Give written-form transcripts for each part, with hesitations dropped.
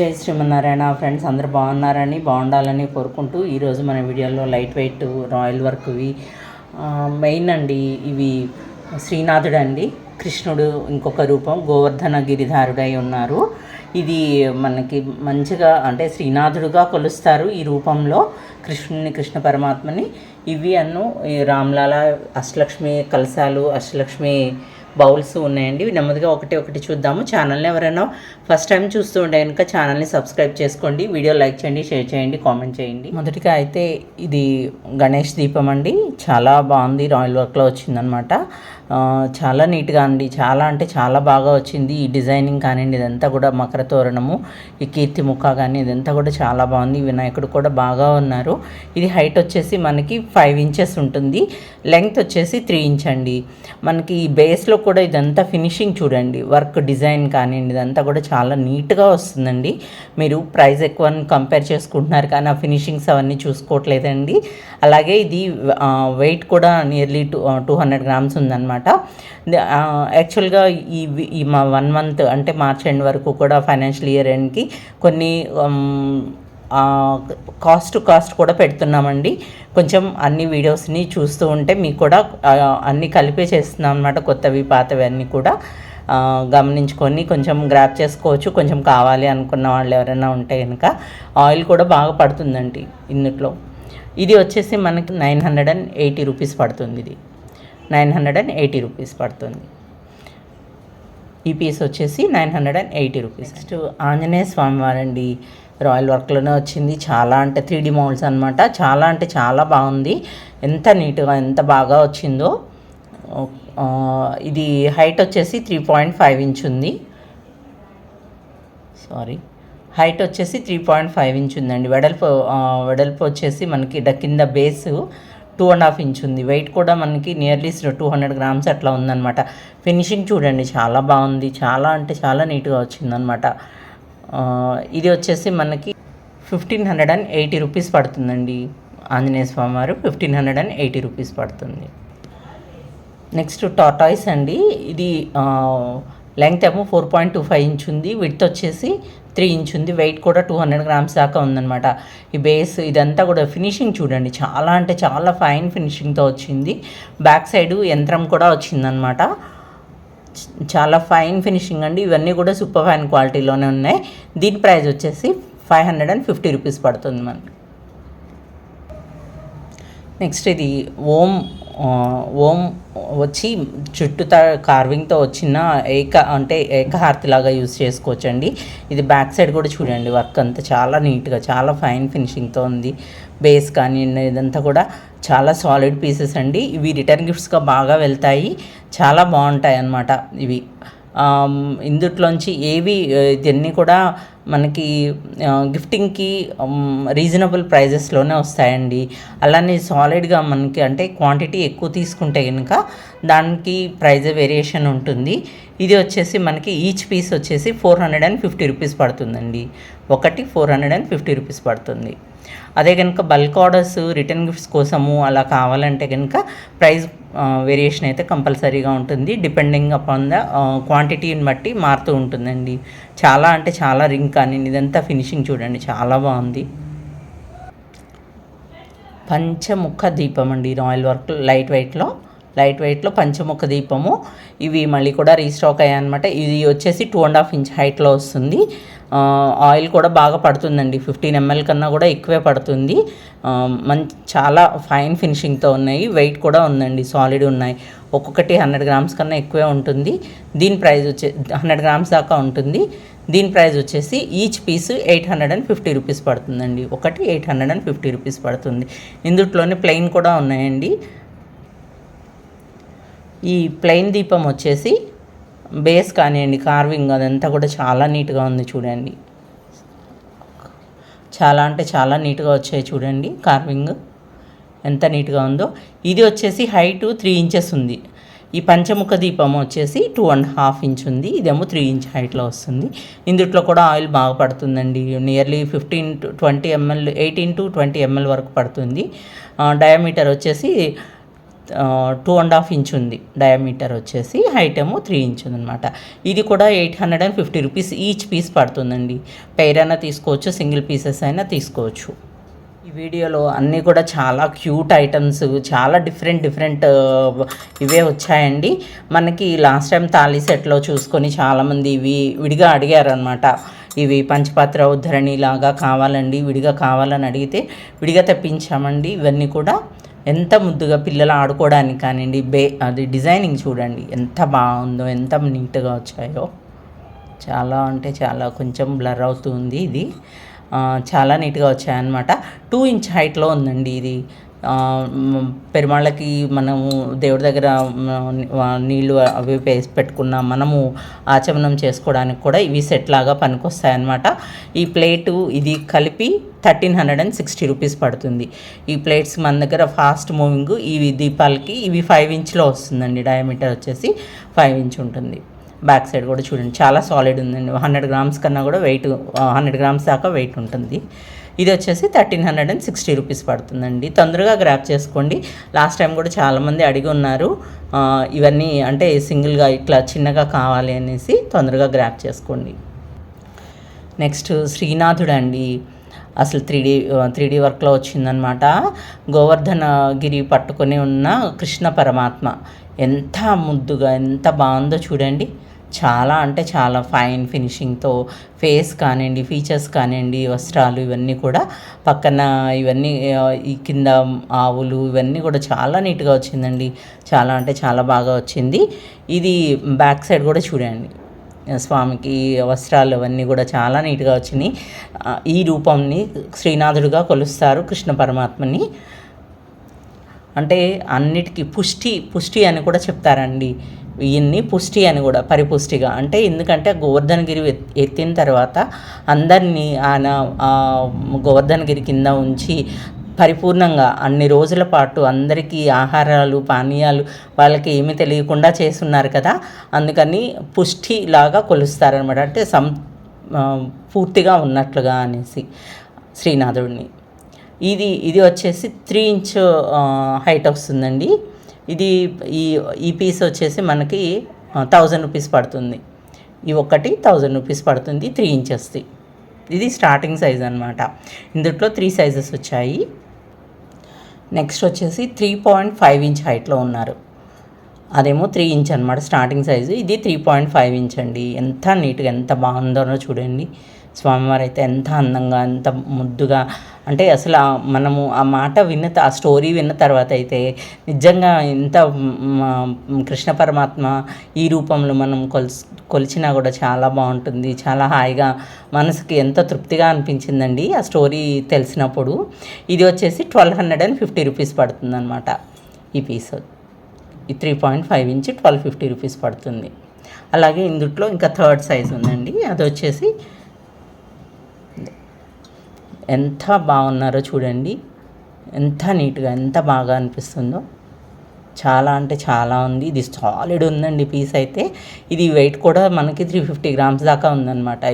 జై శ్రీమన్నారాయణ ఫ్రెండ్స్, అందరూ బాగుండాలని కోరుకుంటూ ఈరోజు మన వీడియోలో లైట్ వెయిట్ రాయల్ వర్క్వి మెయిన్ అండి. ఇవి శ్రీనాథుడు అండి, కృష్ణుడు ఇంకొక రూపం గోవర్ధన గిరిధారుడై ఉన్నారు. ఇది మనకి మంచిగా అంటే శ్రీనాథుడుగా కొలుస్తారు ఈ రూపంలో కృష్ణ పరమాత్మని. ఇవి రామ్లాల అష్టలక్ష్మి కలశాలు, అష్టలక్ష్మి బౌల్స్ ఉన్నాయండి. నెమ్మదిగా ఒకటి చూద్దాము. ఛానల్ని ఎవరైనా ఫస్ట్ టైం చూస్తూ ఉంటే కనుక ఛానల్ని సబ్స్క్రైబ్ చేసుకోండి, వీడియో లైక్ చేయండి, షేర్ చేయండి, కామెంట్ చేయండి. మొదటిగా అయితే ఇది గణేష్ దీపం అండి, చాలా బాగుంది, రాయల్ వర్క్లో వచ్చిందనమాట. చాలా నీట్గా అండి, చాలా అంటే చాలా బాగా వచ్చింది. ఈ డిజైనింగ్ కానివ్వండి, ఇదంతా కూడా మకర తోరణము, ఈ కీర్తి ముఖ కానీ ఇదంతా కూడా చాలా బాగుంది. వినాయకుడు కూడా బాగా ఉన్నారు. ఇది హైట్ వచ్చేసి మనకి 5 ఇంచెస్ ఉంటుంది, లెంగ్త్ వచ్చేసి 3 ఇంచ్ అండి. మనకి ఈ బేస్లో కూడా ఇదంతా ఫినిషింగ్ చూడండి, వర్క్ డిజైన్ కానివ్వండి ఇదంతా కూడా చాలా నీట్గా వస్తుందండి. మీరు ప్రైస్ ఎక్కువ కంపేర్ చేసుకుంటున్నారు కానీ ఆ ఫినిషింగ్స్ అవన్నీ చూసుకోవట్లేదండి. అలాగే ఇది వెయిట్ కూడా నియర్లీ 200 గ్రామ్స్ ఉందన్నమాట. యాక్చువల్గా ఈ మా 1 మంత్ అంటే మార్చ్ ఎండ్ వరకు కూడా ఫైనాన్షియల్ ఇయర్ ఎండ్కి కొన్ని కాస్ట్ కూడా పెడుతున్నామండి. కొంచెం అన్ని వీడియోస్ని చూస్తూ ఉంటే మీకు కూడా అన్నీ కలిపే చేస్తున్నాం అన్నమాట, కొత్తవి పాతవి అన్నీ కూడా గమనించుకొని కొంచెం గ్రాప్ చేసుకోవచ్చు. కొంచెం కావాలి అనుకున్న వాళ్ళు ఎవరైనా ఉంటే కనుక ఆయిల్ కూడా బాగా పడుతుందండి ఇందులో. ఇది వచ్చేసి మనకి 980 రూపీస్ పడుతుంది. ఇది 980 రూపీస్ పడుతుంది. ఈ పీస్ వచ్చేసి 980 రూపీస్. నెక్స్ట్ ఆంజనేయ స్వామి వారండి, రాయల్ వర్క్లోనే వచ్చింది. చాలా అంటే 3D మౌల్డ్స్ అనమాట. చాలా అంటే చాలా బాగుంది, ఎంత నీట్గా ఎంత బాగా వచ్చిందో. ఇది హైట్ వచ్చేసి 3.5 ఇంచ్ ఉంది. హైట్ వచ్చేసి 3.5 ఇంచ్ ఉందండి. వెడల్పు వచ్చేసి మనకి కింద బేసు 2.5 ఇంచ్ ఉంది. వెయిట్ కూడా మనకి నియర్లీ 200 గ్రామ్స్ అట్లా ఉందన్నమాట. ఫినిషింగ్ చూడండి చాలా బాగుంది, చాలా అంటే చాలా నీట్గా వచ్చిందనమాట. ఇది వచ్చేసి మనకి 1580 రూపీస్ పడుతుందండి. ఆంజనేయ స్వామి వారు 1580 రూపీస్ పడుతుంది. నెక్స్ట్ టార్టాయిస్ అండి, ఇది లెంగ్త్ ఏమో 4.25 ఇంచ్ ఉంది, విడ్త్ వచ్చేసి 3 ఇంచ్ ఉంది. వెయిట్ కూడా 200 గ్రామ్స్ దాకా ఉందన్నమాట. ఈ బేస్ ఇదంతా కూడా ఫినిషింగ్ చూడండి చాలా అంటే చాలా ఫైన్ ఫినిషింగ్తో వచ్చింది. బ్యాక్ సైడ్ యంత్రం కూడా వచ్చిందనమాట. చాలా ఫైన్ ఫినిషింగ్ అండి. ఇవన్నీ కూడా సూపర్ ఫైన్ క్వాలిటీలోనే ఉన్నాయి. దీని ప్రైస్ వచ్చేసి 550 రూపీస్ పడుతుంది మనకి. నెక్స్ట్ ఇది ఓం వచ్చి చుట్టూతా కార్వింగ్తో వచ్చిన ఏకహారతిలాగా యూజ్ చేసుకోవచ్చండి. ఇది బ్యాక్ సైడ్ కూడా చూడండి, వర్క్ అంతా చాలా నీట్గా చాలా ఫైన్ ఫినిషింగ్తో ఉంది. బేస్ కానీ ఇదంతా కూడా చాలా సాలిడ్ పీసెస్ అండి. ఇవి రిటర్న్ గిఫ్ట్స్గా బాగా వెళ్తాయి, చాలా బాగుంటాయి అన్నమాట. ఇవి ఇందుట్లోంచి ఇవన్నీ కూడా మనకి గిఫ్టింగ్కి రీజనబుల్ ప్రైజెస్లోనే వస్తాయండి. అలానే సాలిడ్గా మనకి అంటే క్వాంటిటీ ఎక్కువ తీసుకుంటే కనుక దానికి ప్రైజ్ వేరియేషన్ ఉంటుంది. ఇది వచ్చేసి మనకి ఈచ్ పీస్ వచ్చేసి 450 రూపీస్ పడుతుందండి. 450 రూపీస్ పడుతుంది. అదే కనుక బల్క్ ఆర్డర్స్ రిటర్న్ గిఫ్ట్స్ కోసము అలా కావాలంటే కనుక ప్రైస్ వేరియేషన్ అయితే కంపల్సరీగా ఉంటుంది. డిపెండింగ్ అపాన్ ద క్వాంటిటీని బట్టి మారుతూ ఉంటుందండి. చాలా అంటే చాలా రింగ్ కానీ ఇదంతా ఫినిషింగ్ చూడండి చాలా బాగుంది. పంచముఖ దీపం అండి, రాయల్ వర్క్ లైట్ వెయిట్లో పంచముఖ దీపము. ఇవి మళ్ళీ కూడా రీస్టాక్ అయ్యాయి అనమాట. ఇది వచ్చేసి 2.5 ఇంచ్ హైట్లో వస్తుంది. ఆయిల్ కూడా బాగా పడుతుందండి, 15 ml కన్నా కూడా ఎక్కువే పడుతుంది. చాలా ఫైన్ ఫినిషింగ్తో ఉన్నాయి. వెయిట్ కూడా ఉందండి, సాలిడ్ ఉన్నాయి. ఒక్కొక్కటి 100 గ్రామ్స్ కన్నా ఎక్కువే ఉంటుంది. దీని ప్రైస్ 100 గ్రామ్స్ దాకా ఉంటుంది. దీని ప్రైస్ వచ్చేసి ఈచ్ పీస్ 850 రూపీస్ పడుతుందండి. 850 రూపీస్ పడుతుంది. ఇందుట్లోనే ప్లెయిన్ కూడా ఉన్నాయండి. ఈ ప్లెయిన్ దీపం వచ్చేసి బేస్ కానివ్వండి కార్వింగ్ అదంతా కూడా చాలా నీట్గా ఉంది చూడండి. చాలా అంటే చాలా నీట్గా వచ్చాయి చూడండి, కార్వింగ్ ఎంత నీట్గా ఉందో. ఇది వచ్చేసి హైట్ 3 ఇంచెస్ ఉంది. ఈ పంచముఖ దీపం వచ్చేసి 2.5 ఇంచ్ ఉంది. ఇదేమో 3 ఇంచ్ హైట్లో వస్తుంది. ఇందుట్లో కూడా ఆయిల్ బాగా పడుతుందండి, nearly 15 to 20 ml 18 to 20 ml వరకు పడుతుంది. డయామీటర్ వచ్చేసి 2.5 ఇంచ్ ఉంది డయామీటర్ వచ్చేసి, హైట్ ఏమో 3 ఇంచ్ ఉందన్నమాట. ఇది కూడా 850 రూపీస్ ఈచ్ పీస్ పడుతుందండి. పెయిర్ అయినా తీసుకోవచ్చు, సింగిల్ పీసెస్ అయినా తీసుకోవచ్చు. ఈ వీడియోలో అన్నీ కూడా చాలా క్యూట్ ఐటమ్స్, చాలా డిఫరెంట్ ఇవే వచ్చాయండి. మనకి లాస్ట్ టైం తాళీ సెట్లో చూసుకొని చాలామంది ఇవి విడిగా అడిగారు అనమాట. ఇవి పంచపాత్ర ఉద్ధరణి లాగా కావాలండి, విడిగా కావాలని అడిగితే విడిగా తెప్పించామండి. ఇవన్నీ కూడా ఎంత ముద్దుగా పిల్లలు ఆడుకోవడానికి కానివ్వండి, అది డిజైనింగ్ చూడండి ఎంత బాగుందో, ఎంత నీట్గా వచ్చాయో. చాలా అంటే చాలా, కొంచెం బ్లర్ అవుతుంది ఇది, చాలా నీట్గా వచ్చాయన్నమాట. 2 ఇంచ్ హైట్లో ఉందండి ఇది. పెరుమాళ్ళకి మనము దేవుడి దగ్గర నీళ్ళు అవి వేసి పెట్టుకున్న మనము ఆచమనం చేసుకోవడానికి కూడా ఇవి సెట్ లాగా పనికొస్తాయన్నమాట. ఈ ప్లేటు ఇది కలిపి 1360 రూపీస్ పడుతుంది. ఈ ప్లేట్స్ మన దగ్గర ఫాస్ట్ మూవింగ్, ఇవి దీపాలకి ఇవి 5 ఇంచ్లో వస్తుందండి. డయామీటర్ వచ్చేసి 5 ఇంచ్ ఉంటుంది. బ్యాక్ సైడ్ కూడా చూడండి చాలా సాలిడ్ ఉందండి. 100 గ్రామ్స్ కన్నా కూడా వెయిట్, 100 గ్రామ్స్ దాకా వెయిట్ ఉంటుంది. ఇది వచ్చేసి 1360 రూపీస్ పడుతుందండి. తొందరగా గ్రాప్ చేసుకోండి. లాస్ట్ టైం కూడా చాలామంది అడిగి ఉన్నారు ఇవన్నీ, అంటే సింగిల్గా ఇట్లా చిన్నగా కావాలి అనేసి తొందరగా గ్రాప్ చేసుకోండి. నెక్స్ట్ శ్రీనాథుడు అండి. అసలు 3D వర్క్లో వచ్చిందనమాట. గోవర్ధనగిరి పట్టుకొని ఉన్న కృష్ణ పరమాత్మ ఎంత ముద్దుగా, ఎంత బాగుందో చూడండి. చాలా అంటే చాలా ఫైన్ ఫినిషింగ్తో ఫేస్ కానివ్వండి, ఫీచర్స్ కానివ్వండి, వస్త్రాలు ఇవన్నీ కూడా పక్కన ఇవన్నీ ఈ కింద ఆవులు ఇవన్నీ కూడా చాలా నీట్గా వచ్చిందండి. చాలా అంటే చాలా బాగా వచ్చింది. ఇది బ్యాక్ సైడ్ కూడా చూడండి, స్వామికి వస్త్రాలు అవన్నీ కూడా చాలా నీట్గా వచ్చినాయి. ఈ రూపంని శ్రీనాథుడిగా కొలుస్తారు కృష్ణ పరమాత్మని. అంటే అన్నిటికీ పుష్టి అని కూడా చెప్తారండి. ఇవన్నీ పుష్టి అని కూడా, పరిపుష్టిగా. అంటే ఎందుకంటే గోవర్ధనగిరి ఎత్తిన తర్వాత అందరినీ ఆయన గోవర్ధనగిరి కింద ఉంచి పరిపూర్ణంగా అన్ని రోజుల పాటు అందరికీ ఆహారాలు పానీయాలు వాళ్ళకి ఏమీ తెలియకుండా చేస్తున్నారు కదా, అందుకని పుష్టిలాగా కొలుస్తారనమాట. అంటే పూర్తిగా ఉన్నట్లుగా అనేసి శ్రీనాథుడిని. ఇది వచ్చేసి 3 ఇంచ్ హైట్ వస్తుందండి. ఇది ఈ పీస్ వచ్చేసి మనకి 1000 రూపీస్ పడుతుంది. ఈ ఒక్కటి 1000 రూపీస్ పడుతుంది, 3 ఇంచెస్ది. ఇది స్టార్టింగ్ సైజ్ అనమాట. ఇందులో 3 సైజెస్ వచ్చాయి. నెక్స్ట్ వచ్చేసి 3.5 ఇంచ్ హైట్లో ఉన్నారు. అదేమో 3 ఇంచ్ అనమాట స్టార్టింగ్ సైజు. ఇది 3.5 ఇంచ్ అండి. ఎంత నీట్గా, ఎంత బాగుందో చూడండి. స్వామివారు అయితే ఎంత అందంగా, ఎంత ముద్దుగా, అంటే అసలు మనము ఆ మాట ఆ స్టోరీ విన్న తర్వాత అయితే నిజంగా ఎంత కృష్ణ పరమాత్మ ఈ రూపంలో మనం కొలిచినా కూడా చాలా బాగుంటుంది. చాలా హాయిగా మనసుకి ఎంత తృప్తిగా అనిపించిందండి ఆ స్టోరీ తెలిసినప్పుడు. ఇది వచ్చేసి 1250 రూపీస్ పడుతుంది అనమాట ఈ పీస్. ఈ 3.5 ఇంచ్ 1250 రూపీస్ పడుతుంది. అలాగే ఇందులో ఇంకా 3rd సైజ్ ఉందండి. అది వచ్చేసి ఎంత బాగున్నారో చూడండి, ఎంత నీట్గా, ఎంత బాగా అనిపిస్తుందో. చాలా అంటే చాలా ఉంది. ఇది సాలిడ్ ఉందండి పీస్ అయితే. ఇది వెయిట్ కూడా మనకి 350 గ్రామ్స్ దాకా ఉందన్నమాట.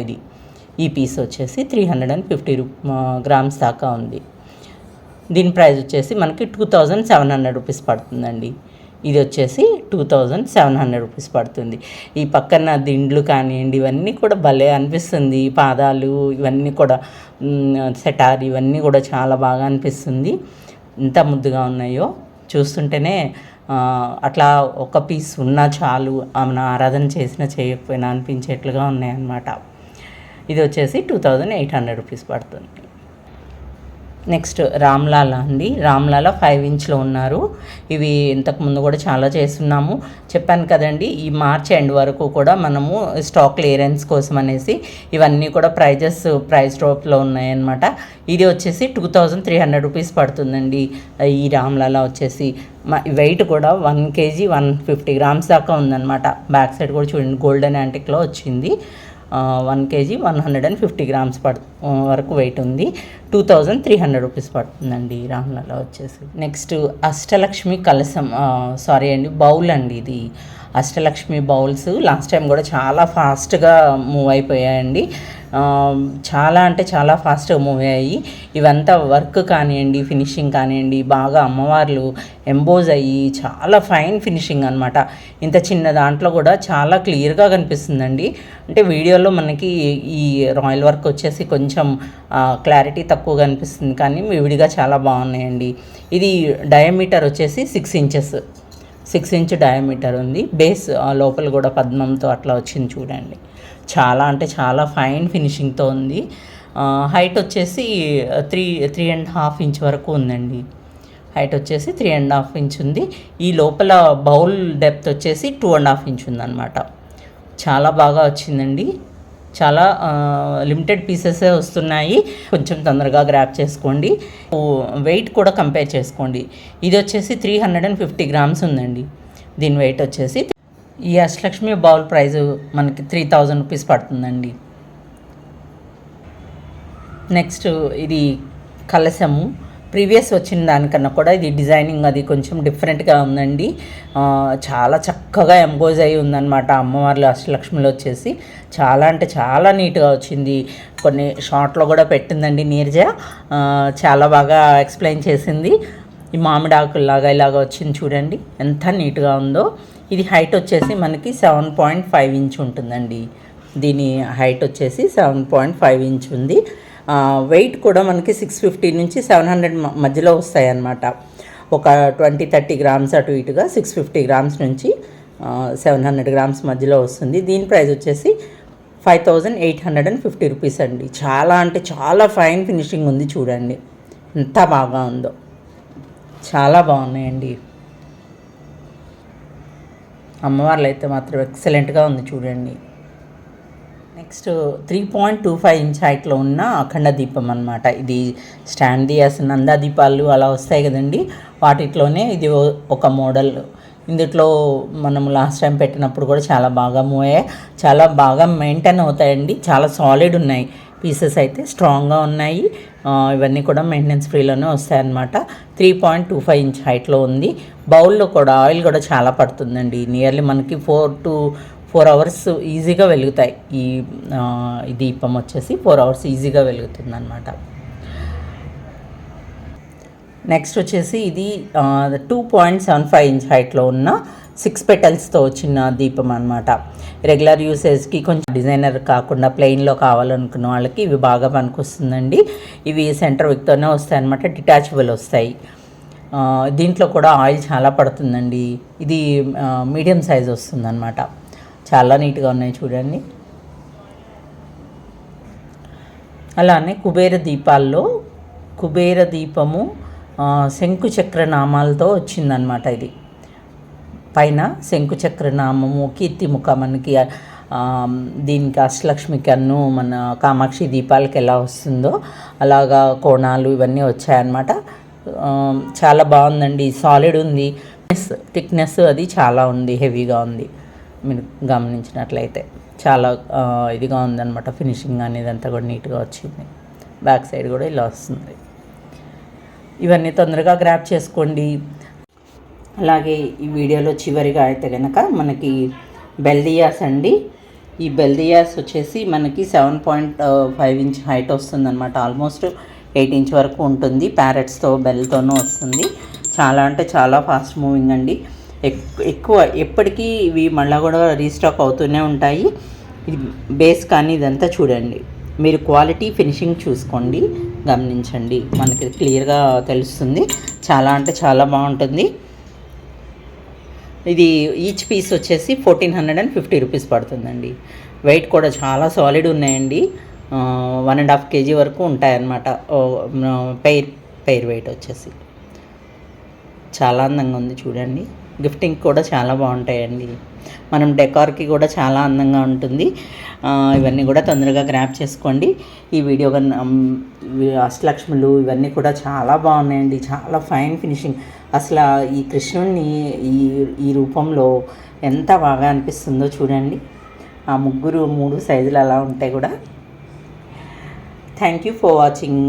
ఈ పీస్ వచ్చేసి 350 గ్రామ్స్ దాకా ఉంది. దీని ప్రైస్ వచ్చేసి మనకి 2700 రూపీస్ పడుతుందండి. ఇది వచ్చేసి 2700 రూపీస్ పడుతుంది. ఈ పక్కన దిండ్లు కానివ్వండి ఇవన్నీ కూడా భలే అనిపిస్తుంది. పాదాలు ఇవన్నీ కూడా సెటార్ ఇవన్నీ కూడా చాలా బాగా అనిపిస్తుంది. ఎంత ముద్దుగా ఉన్నాయో చూస్తుంటేనే అట్లా ఒక పీస్ ఉన్నా చాలు, ఆమెను ఆరాధన చేసినా చేయకపోయినా అనిపించేట్లుగా ఉన్నాయన్నమాట. ఇది వచ్చేసి 2800 రూపీస్ పడుతుంది. నెక్స్ట్ రామ్లాలా అండి. రామ్లాలా 5 ఇంచ్లో ఉన్నారు. ఇవి ఇంతకుముందు కూడా చాలా చేస్తున్నాము, చెప్పాను కదండి. ఈ మార్చ్ ఎండ్ వరకు కూడా మనము స్టాక్ క్లియరెన్స్ కోసం అనేసి ఇవన్నీ కూడా ప్రైస్ డ్రాప్లో ఉన్నాయన్నమాట. ఇది వచ్చేసి 2300 రూపీస్ పడుతుందండి. ఈ రామ్లాలా వచ్చేసి వెయిట్ కూడా 1 kg 150 గ్రామ్స్ దాకా ఉందన్నమాట. బ్యాక్ సైడ్ కూడా చూడండి, గోల్డెన్ యాంటిక్లో వచ్చింది. 1 kg 150 గ్రామ్స్ వరకు వెయిట్ ఉంది. 2300 రూపీస్ పడుతుందండి రామ్లాలా వచ్చేసి. నెక్స్ట్ అష్టలక్ష్మి కలసం, సారీ అండి, బౌల్ అండి. ఇది అష్టలక్ష్మి బౌల్స్ లాస్ట్ టైం కూడా చాలా ఫాస్ట్గా మూవ్ అయిపోయాయండి. చాలా అంటే చాలా ఫాస్ట్గా మూవ్ అయ్యాయి. ఇవంతా వర్క్ కానివ్వండి, ఫినిషింగ్ కానివ్వండి, బాగా అమ్మవార్లు ఎంబోజ్ అయ్యి చాలా ఫైన్ ఫినిషింగ్ అనమాట. ఇంత చిన్న దాంట్లో కూడా చాలా క్లియర్గా కనిపిస్తుందండి. అంటే వీడియోలో మనకి ఈ రాయల్ వర్క్ వచ్చేసి కొంచెం క్లారిటీ తక్కువ కనిపిస్తుంది, కానీ విడిగా చాలా బాగున్నాయండి. ఇది డయామీటర్ వచ్చేసి 6 ఇంచ్ డయామీటర్ ఉంది. బేస్ లోపల కూడా పద్మంతో అట్లా వచ్చింది చూడండి. చాలా అంటే చాలా ఫైన్ ఫినిషింగ్తో ఉంది. హైట్ వచ్చేసి 3.5 ఇంచ్ వరకు ఉందండి. హైట్ వచ్చేసి 3.5 ఇంచ్ ఉంది. ఈ లోపల బౌల్ డెప్త్ వచ్చేసి 2.5 ఇంచ్ ఉందన్నమాట. చాలా బాగా వచ్చిందండి. చాలా లిమిటెడ్ పీసెసే వస్తున్నాయి. కొంచెం తొందరగా గ్రాప్ చేసుకోండి. వెయిట్ కూడా కంపేర్ చేసుకోండి. ఇది వచ్చేసి 350 గ్రామ్స్ ఉందండి. దీని వెయిట్ వచ్చేసి ఈ అష్టలక్ష్మి బౌల్ ప్రైస్ మనకి 3000 రూపీస్ పడుతుందండి. నెక్స్ట్ ఇది కలశము. ప్రీవియస్ వచ్చిన దానికన్నా కూడా ఇది డిజైనింగ్ అది కొంచెం డిఫరెంట్గా ఉందండి. చాలా చక్కగా ఎంబోజ్ అయి ఉందన్నమాట. అమ్మవార్లు అష్టలక్ష్మిలో వచ్చేసి చాలా అంటే చాలా నీట్గా వచ్చింది. కొన్ని షార్ట్లో కూడా పెట్టిందండి నీరజ. చాలా బాగా ఎక్స్ప్లెయిన్ చేసింది. ఈ మామిడి ఆకుల్లాగా ఇలాగా వచ్చింది చూడండి, ఎంత నీట్గా ఉందో. ఇది హైట్ వచ్చేసి మనకి 7.5 ఇంచ్ ఉంటుందండి. దీని హైట్ వచ్చేసి 7.5 ఇంచ్ ఉంది. వెయిట్ కూడా మనకి 650 నుంచి 700 మధ్యలో వస్తాయి అన్నమాట. ఒక 20-30 గ్రామ్స్ అటు ఇటుగా 650 గ్రామ్స్ నుంచి 700 గ్రామ్స్ మధ్యలో వస్తుంది. దీని ప్రైస్ వచ్చేసి 5850 రూపీస్ అండి. చాలా అంటే చాలా ఫైన్ ఫినిషింగ్ ఉంది చూడండి, ఎంత బాగా ఉందో. చాలా బాగున్నాయండి. అమ్మవార్లు అయితే మాత్రం ఎక్సలెంట్గా ఉంది చూడండి. నెక్స్ట్ 3.25 ఇంచ్ హైట్లో ఉన్న అఖండ దీపం అనమాట. ఇది స్టాండ్ దియాస్, నందా దీపాలు అలా వస్తాయి కదండి, వాటిలోనే ఇది ఒక మోడల్. ఇందులో మనం లాస్ట్ టైం పెట్టినప్పుడు కూడా చాలా బాగా మూవ్ అయ్యాయి. చాలా బాగా మెయింటైన్ అవుతాయండి. చాలా సాలిడ్ ఉన్నాయి. పీసెస్ అయితే స్ట్రాంగ్గా ఉన్నాయి. ఇవన్నీ కూడా మెయింటెనెన్స్ ఫ్రీలోనే వస్తాయన్నమాట. 3.25 ఇంచ్ హైట్లో ఉంది. బౌల్లో కూడా ఆయిల్ కూడా చాలా పడుతుందండి. నియర్లీ మనకి 4 to 4 అవర్స్ ఈజీగా వెలుగుతాయి. ఈ దీపం వచ్చేసి 4 అవర్స్ ఈజీగా వెలుగుతుంది అనమాట. నెక్స్ట్ వచ్చేసి ఇది 2.75 ఇంచ్ హైట్లో ఉన్న 6 పెటల్స్తో వచ్చిన దీపం అనమాట. రెగ్యులర్ యూసేజ్కి కొంచెం డిజైనర్ కాకుండా ప్లెయిన్లో కావాలనుకున్న వాళ్ళకి ఇవి బాగా పనికొస్తుందండి. ఇవి సెంటర్ విక్తోనే వస్తాయి అనమాట, డిటాచబుల్ వస్తాయి. దీంట్లో కూడా ఆయిల్ చాలా పడుతుందండి. ఇది మీడియం సైజ్ వస్తుందన్నమాట. చాలా నీట్గా ఉన్నాయి చూడండి. అలానే కుబేర దీపాల్లో కుబేర దీపము శంకు చక్ర నామాలతో వచ్చిందనమాట. ఇది పైన శంకు చక్ర నామము, కీర్తిముఖ మనకి దీనికి అష్టలక్ష్మికి అన్ను మన కామాక్షి దీపాలకి ఎలా వస్తుందో అలాగా కోణాలు ఇవన్నీ వచ్చాయన్నమాట. చాలా బాగుందండి. సాలిడ్ ఉంది. థిక్నెస్ అది చాలా ఉంది, హెవీగా ఉంది. మీరు గమనించినట్లయితే చాలా ఇదిగా ఉందన్నమాట. ఫినిషింగ్ అనేది అంతా కూడా నీట్గా వచ్చింది. బ్యాక్ సైడ్ కూడా ఇలా వస్తుంది. ఇవన్నీ తొందరగా గ్రాప్ చేసుకోండి. అలాగే ఈ వీడియోలో చివరిగా అయితే కనుక మనకి బెల్దియాస్ అండి. ఈ బెల్దియాస్ వచ్చేసి మనకి 7.5 ఇంచ్ హైట్ వస్తుందన్నమాట. ఆల్మోస్ట్ 8 ఇంచ్ వరకు ఉంటుంది. ప్యారెట్స్తో బెల్తోనూ వస్తుంది. చాలా అంటే చాలా ఫాస్ట్ మూవింగ్ అండి. ఎక్కువ ఎప్పటికీ ఇవి మళ్ళీ కూడా రీస్టాక్ అవుతూనే ఉంటాయి. ఇది బేస్ కానీ ఇదంతా చూడండి, మీరు క్వాలిటీ ఫినిషింగ్ చూసుకోండి, గమనించండి, మనకి క్లియర్గా తెలుస్తుంది. చాలా అంటే చాలా బాగుంటుంది. ఇది ఈచ్ పీస్ వచ్చేసి 1450 రూపీస్ పడుతుందండి. వెయిట్ కూడా చాలా సాలిడ్ ఉన్నాయండి. 1.5 kg వరకు ఉంటాయన్నమాట. పెయిర్ వెయిట్ వచ్చేసి చాలా అందంగా ఉంది చూడండి. గిఫ్టింగ్ కూడా చాలా బాగుంటాయండి. మనం డెకార్కి కూడా చాలా అందంగా ఉంటుంది. ఇవన్నీ కూడా తొందరగా గ్రాప్ చేసుకోండి. ఈ వీడియో అష్టలక్ష్ములు ఇవన్నీ కూడా చాలా బాగున్నాయండి. చాలా ఫైన్ ఫినిషింగ్. అసలు ఈ కృష్ణుడిని ఈ రూపంలో ఎంత బాగా అనిపిస్తుందో చూడండి. ఆ ముగ్గురు 3 సైజులు అలా ఉంటాయి కూడా. Thank you for watching.